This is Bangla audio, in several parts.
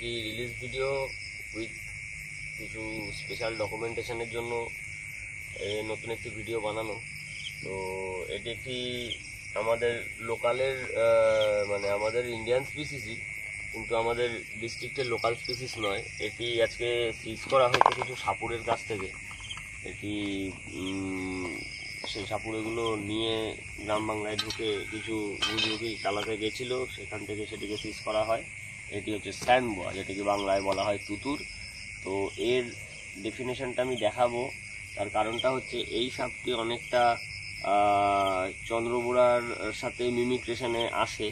একটি রিলিজ ভিডিও উইথ কিছু স্পেশাল ডকুমেন্টেশনের জন্য নতুন একটি ভিডিও বানানো। তো এটি একটি আমাদের লোকালের মানে আমাদের ইন্ডিয়ান স্পিসিসই, কিন্তু আমাদের ডিস্ট্রিক্টের লোকাল স্পিসিস নয়। এটি আজকে সিজ করা হয়েছে কিছু সাপুরের কাছ থেকে। এটি সেই সাপুরেগুলো নিয়ে গ্রাম বাংলায় ঢুকে কিছু বুঝবুঝি চালাতে গেছিল, সেখান থেকে সেটিকে সিজ করা হয়। এটি হচ্ছে স্যান্ড বোয়া, যেটিকে বাংলায় বলা হয় তুতুর। তো এর ডেফিনেশনটা আমি দেখাবো। তার কারণটা হচ্ছে এই সাপটি অনেকটা চন্দ্রবোড়ার সাথে মিমিক্রেশনে আসে,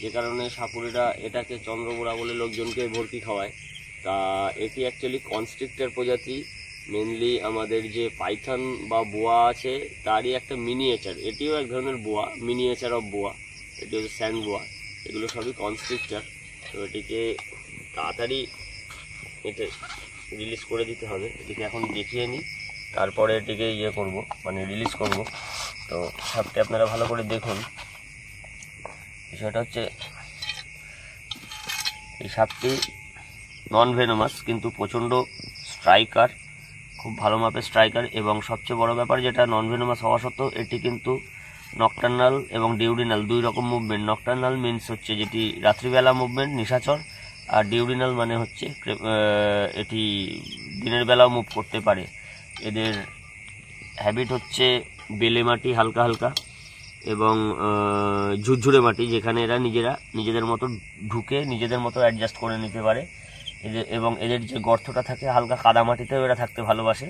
যে কারণে সাপুরেরা এটাকে চন্দ্রবোড়া বলে লোকজনকে ভর্তি খাওয়ায়। তা এটি অ্যাকচুয়ালি কনস্ট্রিক্টর প্রজাতি। মেনলি আমাদের যে পাইথন বা বোয়া আছে তারই একটা মিনিয়েচার। এটিও এক ধরনের বোয়া, মিনিয়েচার অফ বোয়া। এটি হচ্ছে স্যান্ড বোয়া। এগুলো সবই কনস্ট্রিক্টর। তো এটিকে তাড়াতাড়ি এটা রিলিজ করে দিতে হবে। এটিকে এখন দেখিয়ে নিই, তারপরে এটিকে করব, মানে রিলিজ করব। তো সাপটি আপনারা ভালো করে দেখুন। বিষয়টা হচ্ছে এই সাপটি নন ভেনোমাস, কিন্তু প্রচণ্ড স্ট্রাইকার, খুব ভালো মাপের স্ট্রাইকার। এবং সবচেয়ে বড় ব্যাপার যেটা, নন ভেনোমাস হওয়া সত্ত্বেও এটি কিন্তু নকটার্নাল এবং ডিউরিনাল দুই রকম মুভমেন্ট। নকটার্নাল মিনস হচ্ছে যেটি রাত্রিবেলা মুভমেন্ট, নিশাচর। আর ডিউরিনাল মানে হচ্ছে এটি দিনের বেলাও মুভ করতে পারে। এদের হ্যাবিট হচ্ছে বেলে মাটি হালকা হালকা এবং ঝুরঝুরে মাটি, যেখানে এরা নিজেদের মতো ঢুকে নিজেদের মতো অ্যাডজাস্ট করে নিতে পারে। এবং এদের যে গর্তটা থাকে হালকা কাদা মাটিতেও এরা থাকতে ভালোবাসে।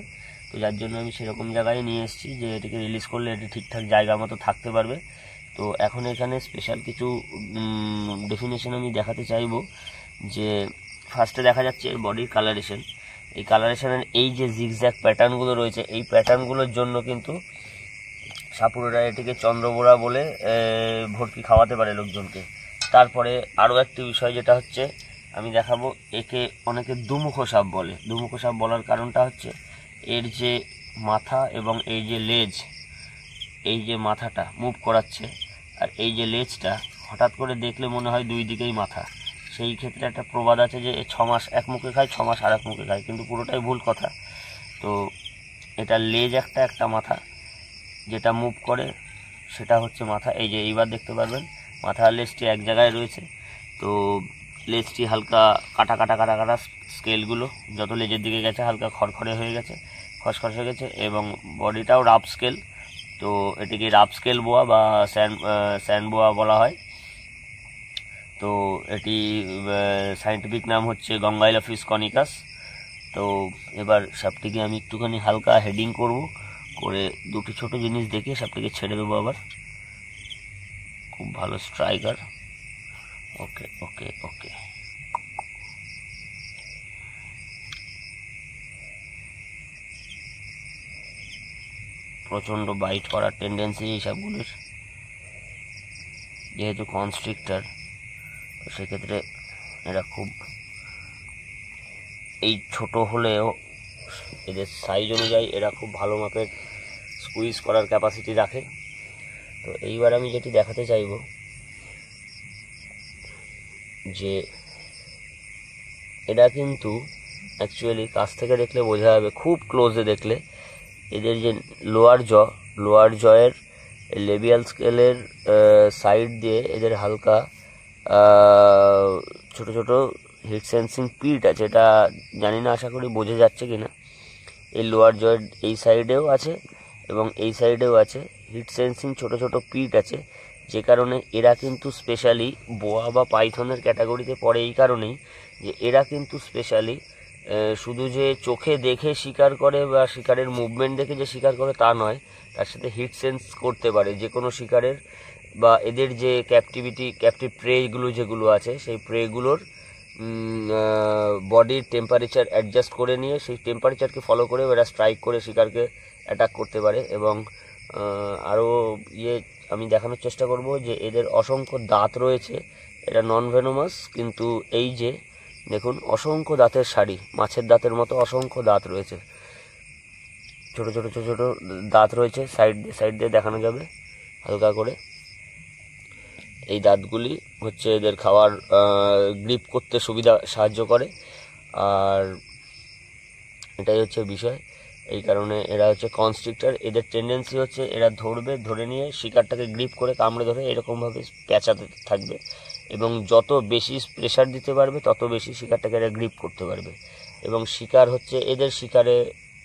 তো যার জন্য আমি সেরকম জায়গায় নিয়ে এসেছি যে এটিকে রিলিজ করলে এটি ঠিকঠাক জায়গা মতো থাকতে পারবে। তো এখন এখানে স্পেশাল কিছু ডেফিনেশন আমি দেখাতে চাইব। যে ফার্স্টে দেখা যাচ্ছে এর বডির কালারেশন। এই কালারেশনের এই যে জিগজ্যাগ প্যাটার্নগুলো রয়েছে, এই প্যাটার্নগুলোর জন্য কিন্তু সাপুরেরা এটিকে চন্দ্রবোড়া বলে ভর্তি খাওয়াতে পারে লোকজনকে। তারপরে আরও একটি বিষয় যেটা হচ্ছে আমি দেখাবো, একে অনেকে দুমুখ সাপ বলে। দুমুখ সাপ বলার কারণটা হচ্ছে এর যে মাথা এবং এই যে লেজ, এই যে মাথাটা মুভ করাচ্ছে আর এই যে লেজটা হঠাৎ করে দেখলে মনে হয় দুই দিকেই মাথা। সেই ক্ষেত্রে একটা প্রবাদ আছে যে 6 মাস এক মুখে খায়, 6 মাস আর এক মুখে খায়, কিন্তু পুরোটাই ভুল কথা। তো এটা লেজ একটা মাথা যেটা মুভ করে সেটা হচ্ছে মাথা। এই যে এইবার দেখতে পারবেন মাথা আর লেজটি এক জায়গায় রয়েছে। তো লেজটি হালকা কাটা কাটা কাটা কাটা, স্কেলগুলো যত লেজের দিকে গেছে হালকা খড়খড়ে হয়ে গেছে, খসখস হয়ে গেছে। এবং বডিটাও রাফ স্কেল। তো এটিকে রাফ স্কেল বোয়া বা স্যান্ড বোয়া বলা হয়। তো এটি সায়েন্টিফিক নাম হচ্ছে গঙ্গাইলোফিস কনিকাস। তো এবার সাপটিকে আমি একটুখানি হালকা হেডিং করব, করে দুটি ছোট জিনিস দেখে সাপটিকে ছেড়ে দেবো। আবার খুব ভালো স্ট্রাইকার। ওকে ওকে ওকে। প্রচণ্ড বাইট করার টেন্ডেন্সি এই সাপগুলোর, যেহেতু কনস্ট্রিক্টর। তো সেক্ষেত্রে এরা খুব, এই ছোট হলেও এদের সাইজ অনুযায়ী এরা খুব ভালো মাপের স্কুইজ করার ক্যাপাসিটি রাখে। তো এইবার আমি যেটি দেখাতে চাইব যে এরা কিন্তু অ্যাকচুয়ালি কাছ থেকে দেখলে বোঝা যাবে, খুব ক্লোজে দেখলে এদের যে লোয়ার জয়ের লেবিয়াল স্কেলের সাইড দিয়ে এদের হালকা ছোট ছোট হিট সেন্সিং পিট আছে। এটা জানি না, আশা করি বোঝা যাচ্ছে কিনা। এই লোয়ার জয়ের এই সাইডেও আছে এবং এই সাইডেও আছে হিট সেন্সিং ছোট ছোট পিট আছে, যে কারণে এরা কিন্তু স্পেশালি বোয়া বা পাইথনের ক্যাটাগরিতে পড়ে। এই কারণেই যে এরা কিন্তু স্পেশালি শুধু যে চোখে দেখে শিকার করে বা শিকারের মুভমেন্ট দেখে যে শিকার করে তা নয়, তার সাথে হিট সেন্স করতে পারে যে কোনো শিকারের। বা এদের যে ক্যাপটিভ প্রেগুলো যেগুলো আছে, সেই প্রেগুলোর বডির টেম্পারেচার অ্যাডজাস্ট করে নিয়ে সেই টেম্পারেচারকে ফলো করে এরা স্ট্রাইক করে শিকারকে অ্যাটাক করতে পারে। এবং আরও আমি দেখানোর চেষ্টা করব যে এদের অসংখ্য দাঁত রয়েছে। এটা নন ভেনোমাস, কিন্তু এই যে দেখুন অসংখ্য দাঁতের সারি, মাছের দাঁতের মতো অসংখ্য দাঁত রয়েছে, ছোট ছোট ছোট ছোট দাঁত রয়েছে। সাইড দিয়ে দেখানো যাবে হালকা করে। এই দাঁতগুলি হচ্ছে এদের খাওয়ার গ্রিপ করতে সাহায্য করে। আর এটাই হচ্ছে বিষয়। এই কারণে এরা হচ্ছে কনস্ট্রিক্টর। এদের টেন্ডেন্সি হচ্ছে এরা ধরে নিয়ে শিকারটাকে গ্রিপ করে কামড়ে ধরে এরকমভাবে পেঁচাতে থাকবে, এবং যত বেশি প্রেশার দিতে পারবে তত বেশি শিকারটাকে এরা গ্রিপ করতে পারবে। এবং শিকার হচ্ছে এদের শিকারে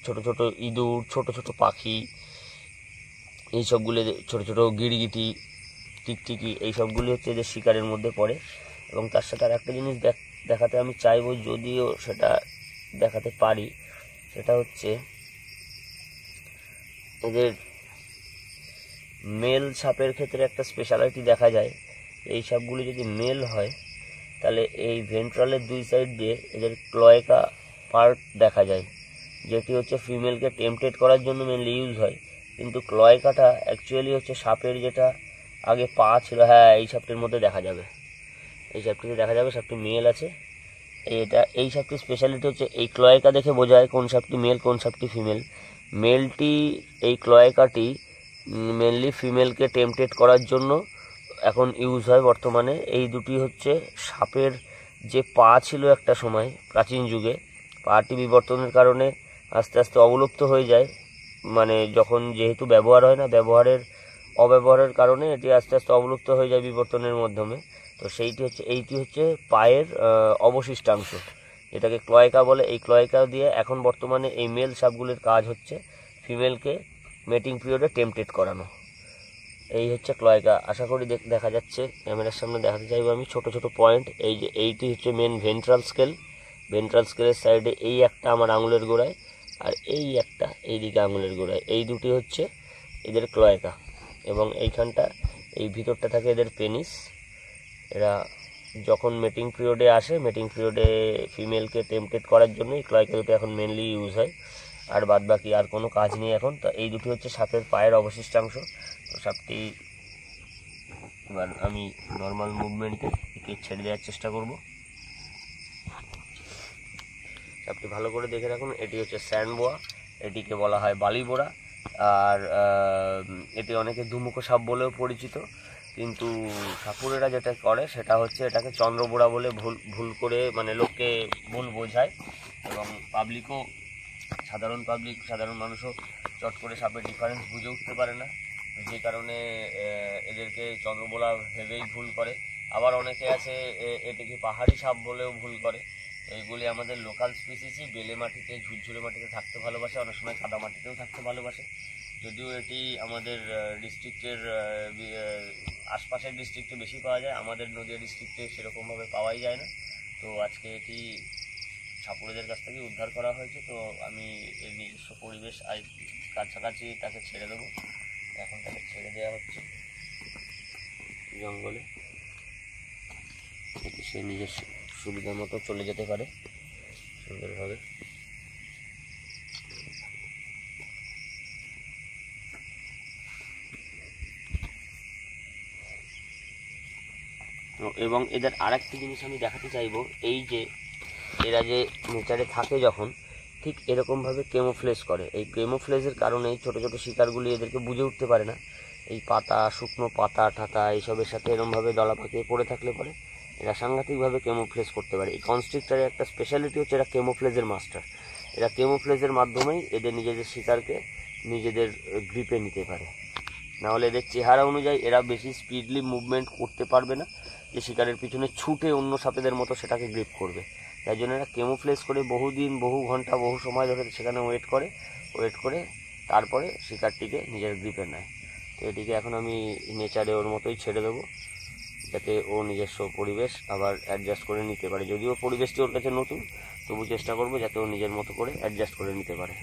ছোট ছোট ইঁদুর, ছোট ছোট পাখি, এইসবগুলি, ছোট ছোট গিরগিটি, টিকটিকি, এইসবগুলি হচ্ছে এদের শিকারের মধ্যে পড়ে। এবং তার সাথে আর একটা জিনিস দেখাতে আমি চাইবো, যদিও সেটা দেখাতে পারি, সেটা হচ্ছে এদের মেল সাপের ক্ষেত্রে একটা স্পেশালিটি দেখা যায়। এই সাপগুলি যদি মেল হয় তাহলে এই ভেন্ট্রালের দুই সাইড দিয়ে এদের ক্লয়েকা পার্ট দেখা যায়, যেটি হচ্ছে ফিমেলকে টেম্পটেড করার জন্য মেনলি ইউজ হয়। কিন্তু ক্লয়েকাটা অ্যাকচুয়ালি হচ্ছে সাপের যেটা আগে পা ছিল, হ্যাঁ এই সাপটির মধ্যে দেখা যাবে, এই সাপটিতে দেখা যাবে সাপটি মেল আছে। এই সাপটির স্পেশালিটি হচ্ছে এই ক্লয়েকা দেখে বোঝা যায় কোন সাপটি মেল কোন সাপটি ফিমেল। মেলটি, এই ক্লয়েকাটি মেনলি ফিমেলকে টেম্পটেড করার জন্য এখন ইউজ হয় বর্তমানে। এই দুটি হচ্ছে সাপের যে পা ছিল একটা সময় প্রাচীন যুগে, পাটি বিবর্তনের কারণে আস্তে আস্তে অবলুপ্ত হয়ে যায়। মানে যখন যেহেতু ব্যবহার হয় না, অব্যবহারের কারণে এটি আস্তে আস্তে অবলুপ্ত হয়ে যায় বিবর্তনের মাধ্যমে। তো এইটি হচ্ছে পায়ের অবশিষ্টাংশ, এটাকে ক্লয়েকা বলে। এই ক্লয়েকা দিয়ে এখন বর্তমানে এই মেল সাপগুলির কাজ হচ্ছে ফিমেলকে মেটিং পিরিয়ডে টেম্পটেড করানো। এই হচ্ছে ক্লয়েকা। আশা করি দেখা যাচ্ছে, ক্যামেরার সামনে দেখাতে চাইবো আমি ছোট ছোট পয়েন্ট। এই যে এইটি হচ্ছে মেন ভেন্ট্রাল স্কেল, ভেন্ট্রাল স্কেলের সাইডে এই একটা আমার আঙুলের গোড়ায়, আর এই একটা এইদিকে আঙুলের গোড়ায়, এই দুটি হচ্ছে এদের ক্লয়েকা। এবং এইখানটা, এই ভিতরটা থাকে এদের পেনিস। এরা যখন মেটিং পিরিয়ডে আসে, মেটিং পিরিয়ডে ফিমেলকে টেম্পটেড করার জন্য এই ক্লয়েকা দুটো এখন মেনলি ইউজ হয়, আর বাদ বাকি আর কোনো কাজ নেই এখন। তো এই দুটি হচ্ছে সাপের পায়ের অবশিষ্টাংশ। তো সাপটি এবার আমি নর্মাল মুভমেন্টে একে ছেড়ে দেওয়ার চেষ্টা করব। সাপটি ভালো করে দেখে রাখুন। এটি হচ্ছে স্যান্ড বোয়া, এটিকে বলা হয় বালিবোড়া। আর এটি অনেকে দুমুখো সাপ বলেও পরিচিত, কিন্তু সাপুরেরা যেটা করে সেটা হচ্ছে এটাকে চন্দ্রবোড়া বলে ভুল করে, মানে লোককে ভুল বোঝায়। এবং সাধারণ মানুষও চট করে সাপের ডিফারেন্স বুঝে উঠতে পারে না, যে কারণে এদেরকে চন্দ্রবোড়া ভেবেই ভুল করে। আবার অনেকে আছে এটিকে পাহাড়ি সাপ বলেও ভুল করে। এইগুলি আমাদের লোকাল স্পিসিসই, বেলে মাটিতে, ঝুরঝুরে মাটিতে থাকতে ভালোবাসে, অনেক সময় কাদা মাটিতেও থাকতে ভালোবাসে। যদিও এটি আমাদের ডিস্ট্রিক্টের আশপাশের ডিস্ট্রিক্টে বেশি পাওয়া যায়, আমাদের নদিয়া ডিস্ট্রিক্টে সেরকমভাবে পাওয়াই যায় না। তো আজকে এটি সাপুড়েদের কাছ থেকে উদ্ধার করা হয়েছে। তো আমি এর নিজস্ব পরিবেশ কাছাকাছি তাকে ছেড়ে দেবো। এখন তাকে ছেড়ে দেওয়া হচ্ছে জঙ্গলে, যাতে সে নিজের সুবিধা মতো চলে যেতে পারে সুন্দরভাবে। এবং এদের আরেকটি জিনিস আমি দেখাতে চাইবো, এই যে এরা যে নেচারে থাকে যখন, ঠিক এরকমভাবে কেমোফ্লেজ করে। এই কেমোফ্লেজের কারণেই ছোটো ছোটো শিকারগুলি এদেরকে বুঝে উঠতে পারে না। এই পাতা, শুকনো পাতা ঠাতা এইসবের সাথে এরকমভাবে দলা পাকিয়ে পড়ে থাকলে পরে এরা সাংঘাতিকভাবে কেমোফ্লেজ করতে পারে। এই কনস্ট্রিক্টরের একটা স্পেশালিটি হচ্ছে এরা কেমোফ্লেজের মাস্টার। এরা কেমোফ্লেজের মাধ্যমেই এদের নিজেদের শিকারকে নিজেদের গ্রিপে নিতে পারে। নাহলে এদের চেহারা অনুযায়ী এরা বেশি স্পিডলি মুভমেন্ট করতে পারবে না, যে শিকারের পিছনে ছুটে অন্য সাপেদের মতো সেটাকে গ্রিপ করবে। তাই জন্য এরা কেমোফ্লেজ করে বহুদিন, বহু ঘন্টা, বহু সময় ধরে সেখানে ওয়েট করে তারপরে শিকারটিকে নিজের গ্রিপে নেয়। তো এটিকে এখন আমি নেচারে ওর মতোই ছেড়ে দেবো, যাতে ও নিজস্ব পরিবেশ আবার অ্যাডজাস্ট করে নিতে পারে। যদিও পরিবেশটি ওর কাছে নতুন, তবু চেষ্টা করবো যাতে ও নিজের মতো করে অ্যাডজাস্ট করে নিতে পারে।